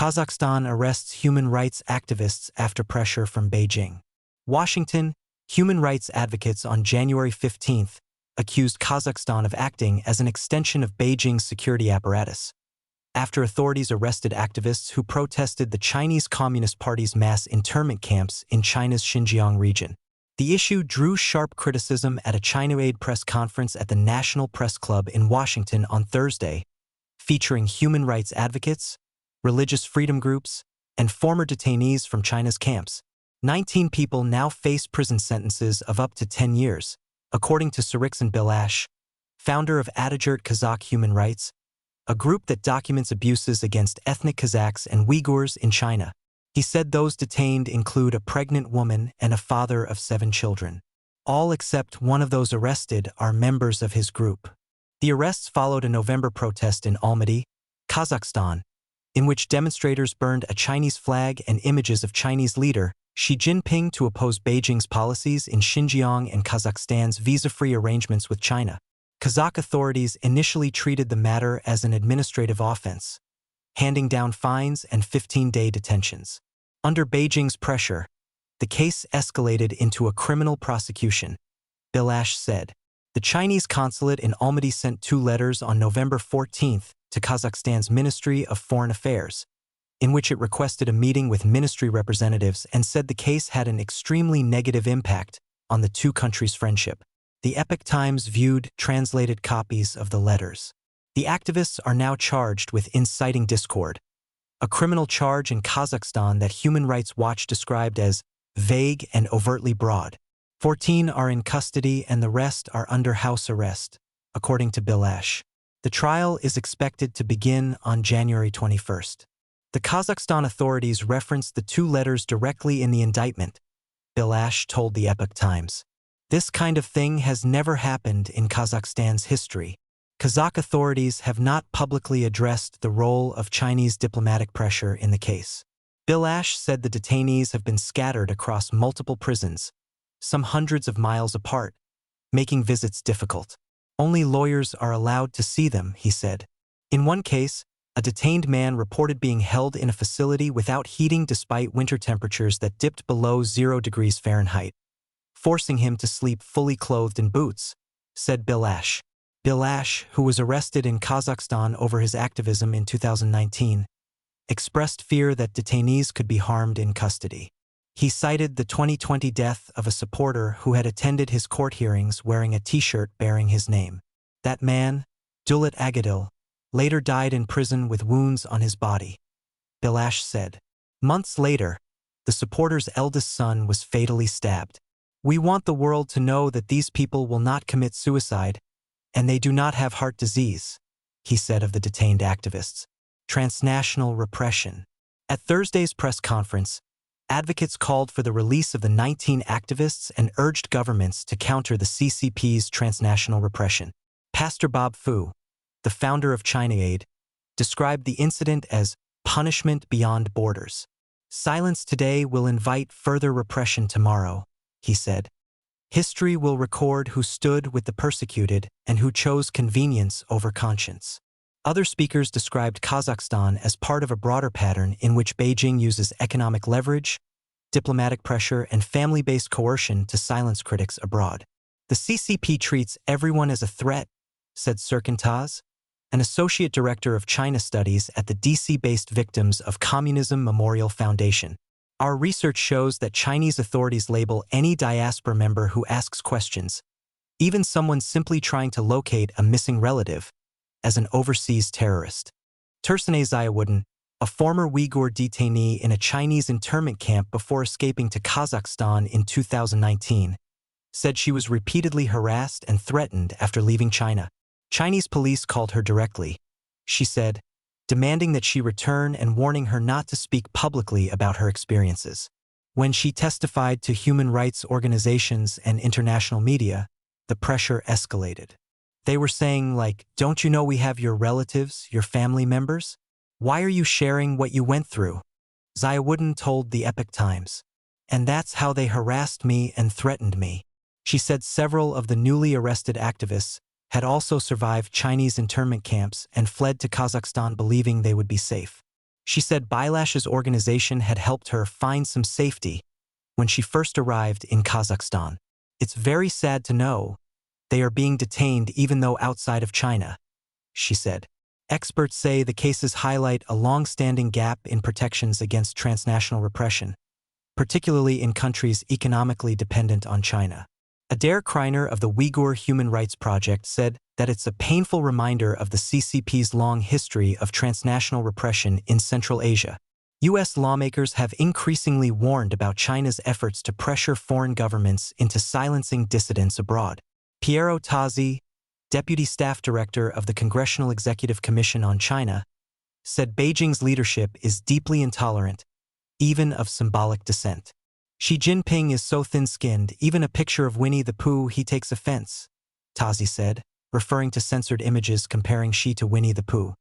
Kazakhstan arrests human rights activists after pressure from Beijing. Washington, human rights advocates on January 15 accused Kazakhstan of acting as an extension of Beijing's security apparatus, after authorities arrested activists who protested the Chinese Communist Party's mass internment camps in China's Xinjiang region. The issue drew sharp criticism at a China Aid press conference at the National Press Club in Washington on Thursday, featuring human rights advocates, religious freedom groups, and former detainees from China's camps. 19 people now face prison sentences of up to 10 years, according to Sariksan Bilash, founder of Atagert Kazakh Human Rights, a group that documents abuses against ethnic Kazakhs and Uyghurs in China. He said those detained include a pregnant woman and a father of 7 children. All except one of those arrested are members of his group. The arrests followed a November protest in Almaty, Kazakhstan, in which demonstrators burned a Chinese flag and images of Chinese leader Xi Jinping to oppose Beijing's policies in Xinjiang and Kazakhstan's visa-free arrangements with China. Kazakh authorities initially treated the matter as an administrative offense, handing down fines and 15-day detentions. Under Beijing's pressure, the case escalated into a criminal prosecution, Bilash said. The Chinese consulate in Almaty sent 2 letters on November 14 to Kazakhstan's Ministry of Foreign Affairs, in which it requested a meeting with ministry representatives and said the case had an extremely negative impact on the 2 countries' friendship. The Epoch Times viewed translated copies of the letters. The activists are now charged with inciting discord, a criminal charge in Kazakhstan that Human Rights Watch described as vague and overtly broad. 14 are in custody and the rest are under house arrest, according to Bilash. The trial is expected to begin on January 21. The Kazakhstan authorities referenced the 2 letters directly in the indictment, Bilash told the Epoch Times. This kind of thing has never happened in Kazakhstan's history. Kazakh authorities have not publicly addressed the role of Chinese diplomatic pressure in the case. Bilash said the detainees have been scattered across multiple prisons, some hundreds of miles apart, making visits difficult. Only lawyers are allowed to see them, he said. In one case, a detained man reported being held in a facility without heating despite winter temperatures that dipped below 0 degrees Fahrenheit, forcing him to sleep fully clothed in boots, said Bilash. Bilash, who was arrested in Kazakhstan over his activism in 2019, expressed fear that detainees could be harmed in custody. He cited the 2020 death of a supporter who had attended his court hearings wearing a T-shirt bearing his name. That man, Dulat Agadil, later died in prison with wounds on his body, Bilash said. Months later, the supporter's eldest son was fatally stabbed. We want the world to know that these people will not commit suicide, and they do not have heart disease, he said of the detained activists. Transnational repression. At Thursday's press conference, advocates called for the release of the 19 activists and urged governments to counter the CCP's transnational repression. Pastor Bob Fu, the founder of China Aid, described the incident as punishment beyond borders. Silence today will invite further repression tomorrow, he said. History will record who stood with the persecuted and who chose convenience over conscience. Other speakers described Kazakhstan as part of a broader pattern in which Beijing uses economic leverage, diplomatic pressure, and family-based coercion to silence critics abroad. The CCP treats everyone as a threat, said Serkan Taz, an associate director of China studies at the DC-based Victims of Communism Memorial Foundation. Our research shows that Chinese authorities label any diaspora member who asks questions, even someone simply trying to locate a missing relative, as an overseas terrorist. Tursunay Ziauddin, a former Uyghur detainee in a Chinese internment camp before escaping to Kazakhstan in 2019, said she was repeatedly harassed and threatened after leaving China. Chinese police called her directly, she said, demanding that she return and warning her not to speak publicly about her experiences. When she testified to human rights organizations and international media, the pressure escalated. They were saying, like, don't you know we have your relatives, your family members? Why are you sharing what you went through? Ziauddin told the Epoch Times. And that's how they harassed me and threatened me. She said several of the newly arrested activists had also survived Chinese internment camps and fled to Kazakhstan believing they would be safe. She said Bailash's organization had helped her find some safety when she first arrived in Kazakhstan. It's very sad to know they are being detained even though outside of China, she said. Experts say the cases highlight a long-standing gap in protections against transnational repression, particularly in countries economically dependent on China. Adair Kreiner of the Uyghur Human Rights Project said that it's a painful reminder of the CCP's long history of transnational repression in Central Asia. U.S. lawmakers have increasingly warned about China's efforts to pressure foreign governments into silencing dissidents abroad. Piero Tazzi, Deputy Staff Director of the Congressional Executive Commission on China, said Beijing's leadership is deeply intolerant, even of symbolic dissent. Xi Jinping is so thin-skinned, even a picture of Winnie the Pooh he takes offense, Tazzi said, referring to censored images comparing Xi to Winnie the Pooh.